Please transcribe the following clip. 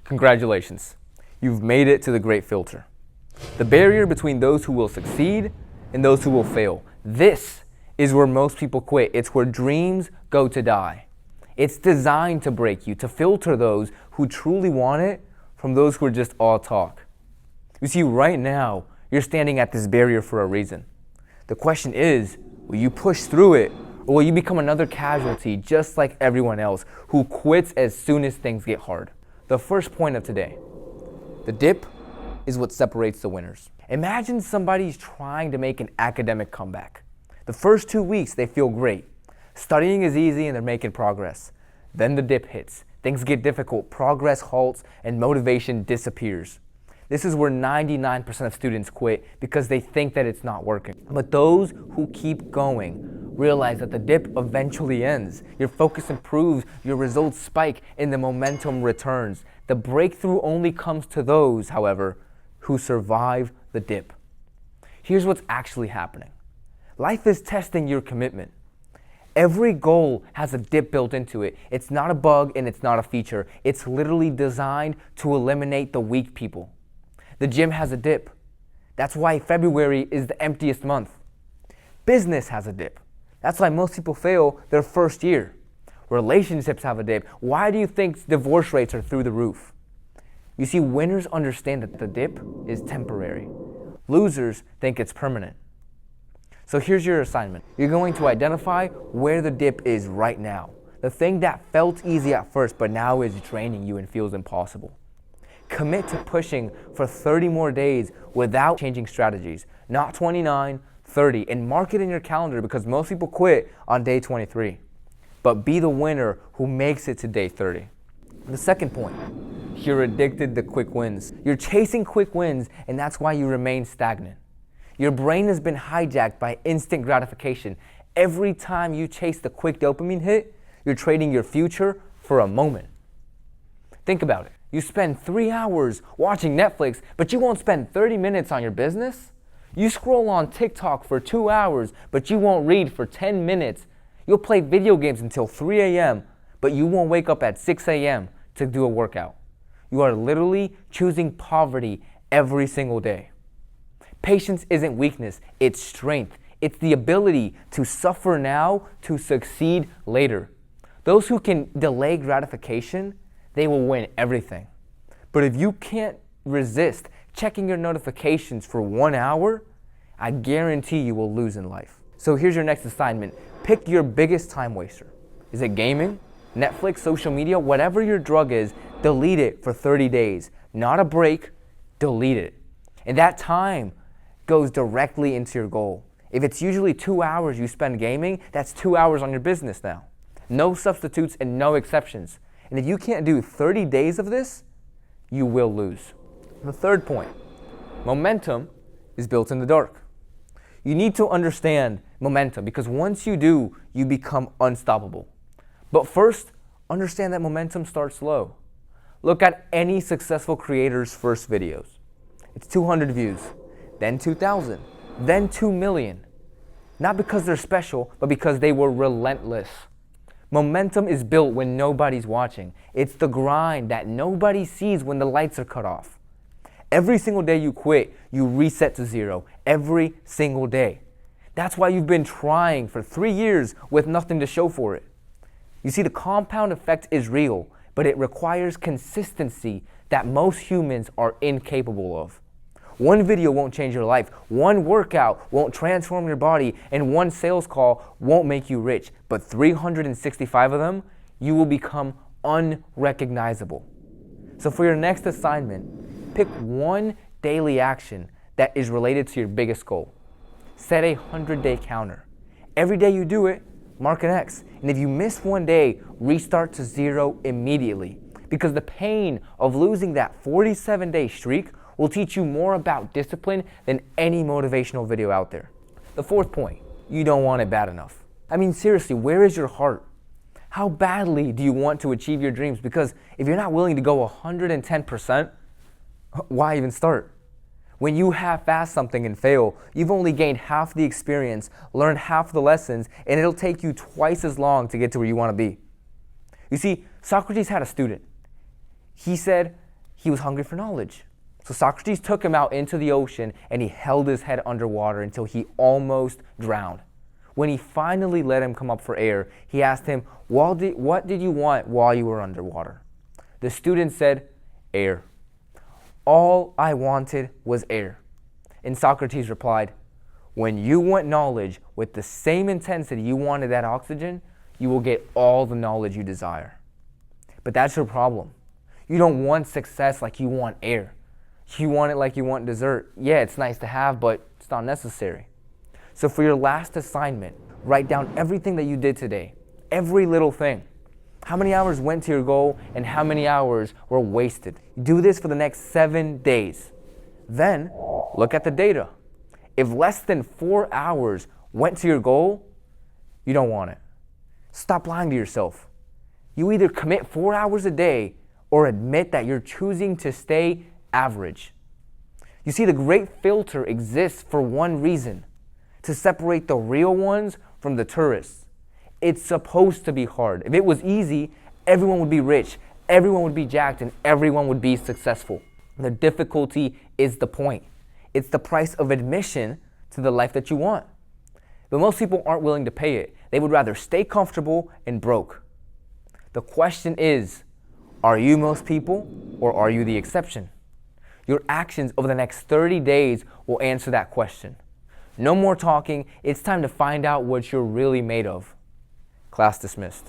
Congratulations, you've made it to the great filter. The barrier between those who will succeed and those who will fail. This is where most people quit. It's where dreams go to die. It's designed to break you, to filter those who truly want it from those who are just all talk. You see, right now, you're standing at this barrier for a reason. The question is, will you push through it, or will you become another casualty just like everyone else who quits as soon as things get hard? The first point of today, the dip is what separates the winners. Imagine somebody's trying to make an academic comeback. The first 2 weeks, they feel great. Studying is easy and they're making progress. Then the dip hits. Things get difficult, progress halts, and motivation disappears. This is where 99% of students quit because they think that it's not working. But those who keep going realize that the dip eventually ends. Your focus improves, your results spike, and the momentum returns. The breakthrough only comes to those, however, who survive the dip. Here's what's actually happening. Life is testing your commitment. Every goal has a dip built into it. It's not a bug and it's not a feature. It's literally designed to eliminate the weak people. The gym has a dip. That's why February is the emptiest month. Business has a dip. That's why most people fail their first year. Relationships have a dip. Why do you think divorce rates are through the roof? You see, winners understand that the dip is temporary. Losers think it's permanent. So here's your assignment. You're going to identify where the dip is right now. The thing that felt easy at first, but now is draining you and feels impossible. Commit to pushing for 30 more days without changing strategies. Not 29, 30, and mark it in your calendar because most people quit on day 23. But be the winner who makes it to day 30. The second point, you're addicted to quick wins. You're chasing quick wins, and that's why you remain stagnant. Your brain has been hijacked by instant gratification. Every time you chase the quick dopamine hit, you're trading your future for a moment. Think about it. You spend 3 hours watching Netflix, but you won't spend 30 minutes on your business. You scroll on TikTok for 2 hours, but you won't read for 10 minutes. You'll play video games until 3 a.m., but you won't wake up at 6 a.m. to do a workout. You are literally choosing poverty every single day. Patience isn't weakness, it's strength. It's the ability to suffer now to succeed later. Those who can delay gratification, they will win everything. But if you can't resist checking your notifications for 1 hour, I guarantee you will lose in life. So here's your next assignment. Pick your biggest time waster. Is it gaming, Netflix, social media, whatever your drug is, delete it for 30 days. Not a break, delete it. And that time goes directly into your goal. If it's usually 2 hours you spend gaming, that's 2 hours on your business now. No substitutes and no exceptions. And if you can't do 30 days of this, you will lose. The third point, momentum is built in the dark. You need to understand momentum because once you do, you become unstoppable. But first, understand that momentum starts slow. Look at any successful creator's first videos. It's 200 views, then 2,000, then 2 million. Not because they're special, but because they were relentless. Momentum is built when nobody's watching. It's the grind that nobody sees when the lights are cut off. Every single day you quit, you reset to zero. Every single day. That's why you've been trying for 3 years with nothing to show for it. You see, the compound effect is real, but it requires consistency that most humans are incapable of. One video won't change your life, one workout won't transform your body, and one sales call won't make you rich. But 365 of them, you will become unrecognizable. So for your next assignment, pick one daily action that is related to your biggest goal. Set a 100-day counter. Every day you do it, mark an X. And if you miss one day, restart to zero immediately. Because the pain of losing that 47-day streak will teach you more about discipline than any motivational video out there. The fourth point, you don't want it bad enough. I mean, seriously, where is your heart? How badly do you want to achieve your dreams? Because if you're not willing to go 110%, why even start? When you half-ass something and fail, you've only gained half the experience, learned half the lessons, and it'll take you twice as long to get to where you want to be. You see, Socrates had a student. He said He was hungry for knowledge. So Socrates took him out into the ocean and he held his head underwater until he almost drowned. When he finally let him come up for air, he asked him, what did you want while you were underwater? The student said, air. All I wanted was air. And Socrates replied, when you want knowledge with the same intensity you wanted that oxygen, you will get all the knowledge you desire. But that's your problem. You don't want success like you want air. You want it like you want dessert. Yeah, it's nice to have, but it's not necessary. So for your last assignment, write down everything that you did today, every little thing. How many hours went to your goal and how many hours were wasted? Do this for the next 7 days. Then look at the data. If less than 4 hours went to your goal, you don't want it. Stop lying to yourself. You either commit 4 hours a day or admit that you're choosing to stay average. You see, the great filter exists for one reason: to separate the real ones from the tourists. It's supposed to be hard. If it was easy, everyone would be rich, everyone would be jacked, and everyone would be successful. The difficulty is the point. It's the price of admission to the life that you want. But most people aren't willing to pay it. They would rather stay comfortable and broke. The question is, are you most people or are you the exception? Your actions over the next 30 days will answer that question. No more talking. It's time to find out what you're really made of. Class dismissed.